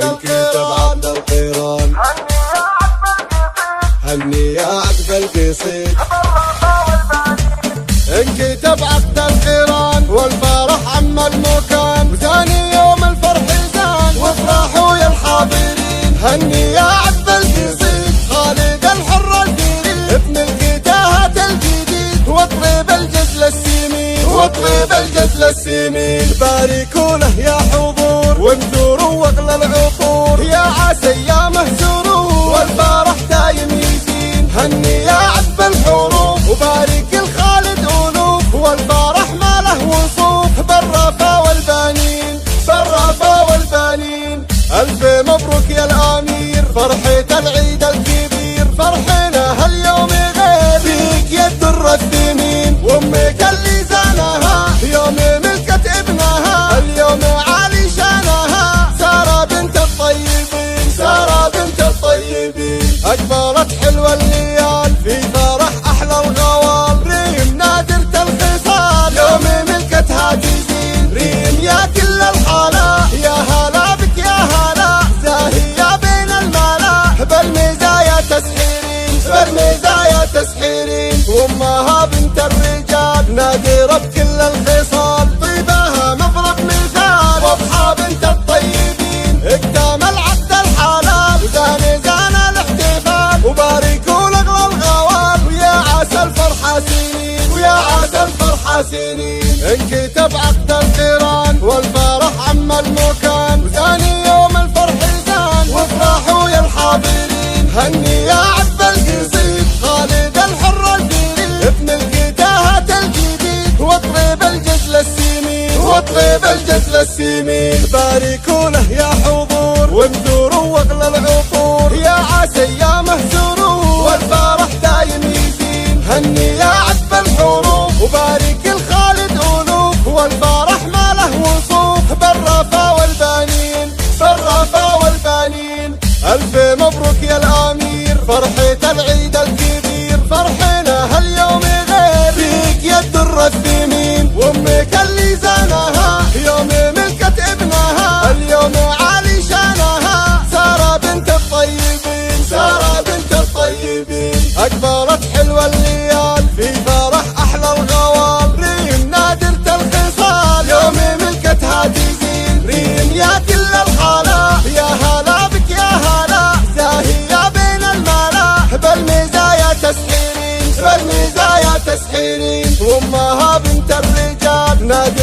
انكتب عقد القيران، هني يا عقب القصيد. انكتب عقد القيران والفرح عم المكان، وثاني يوم الفرح زان وافرحوا يا الحاضرين. هني يا عقب القصيد خالد الحر الفريد، ابن الكتاهة الجديد واطرب الجزل السمين، واطرب الجزل السمين. باركوا له يا حضور وانثروا واغلى العطور، يا عسى ايامه زوروا والفرح دايم يزين. هني يا عذب الحروف وبارك الخالد ألوف، والفرح ما له وصوف بالرفا والبنين، بالرفا والبنين. ألف مبروك يا الأمير فرحة العيد الكبير، فرحنا هاليوم غير فيك يا الدر الثمين. وأمك اللي زانها يوم ملكت ابنها، اليوم عالي شانها سارة بنت الطيبين، سارة بنت الطيبين. أكبرت حلوة الليال في فرح أحلى الغوال، ريم نادرة الخصال يوم ملكتها تزين. ريم يا كل الحلا يا هلا بك يا هلا، زاهية بين الملا بالمزايا تسحرين، بالمزايا تسحرين. وامها بنت الرجال نادرة بكل الخصال، طيبها مضرب مثال واضحى بنت الطيبين. اكتمل عقد الحلال وزان زان الاحتفال، وباركوا لاغلى الغوال ويا عسى الفرحة سنين، ويا عسى الفرحة سنين. انكتب عقد القيران والفرح عم المكان، وثاني يوم الفرح زان وافرحوا يا الحاضرين. هني يا عذب القصيد خالد الحر الفريد، ابن الكتاهة الجديد واطرب الجزل السمين، واطرب الجزل السمين. باركوا له يا حضور وانثروا واغلى العطور، يا عسى ايامه زوروا والفرح دايم يزين. هني يا عذب الحروف وبارك الخالد ألوف، والفرح ما له وصوف بالرفا والبنين، بالرفا والبنين. ألف مبروك يا الأمير فرحة العيد الكبير، فرحنا هاليوم غير فيك يا الدر الثمين. وأمك اللي زانها يوم ملكت ابنها، اليوم عالي شانها سارة بنت الطيبين، سارة بنت الطيبين. أكبرت حلوة الليال في فرح أحلى الغوال، ريم نادرة الخصال يوم ملكتها تزين. ريم يا كل الحلا يا هلا بك يا هلا، زاهية بين الملا بالمزايا تسحرين، بالمزايا تسحرين. وامها بنت الرجال نادرة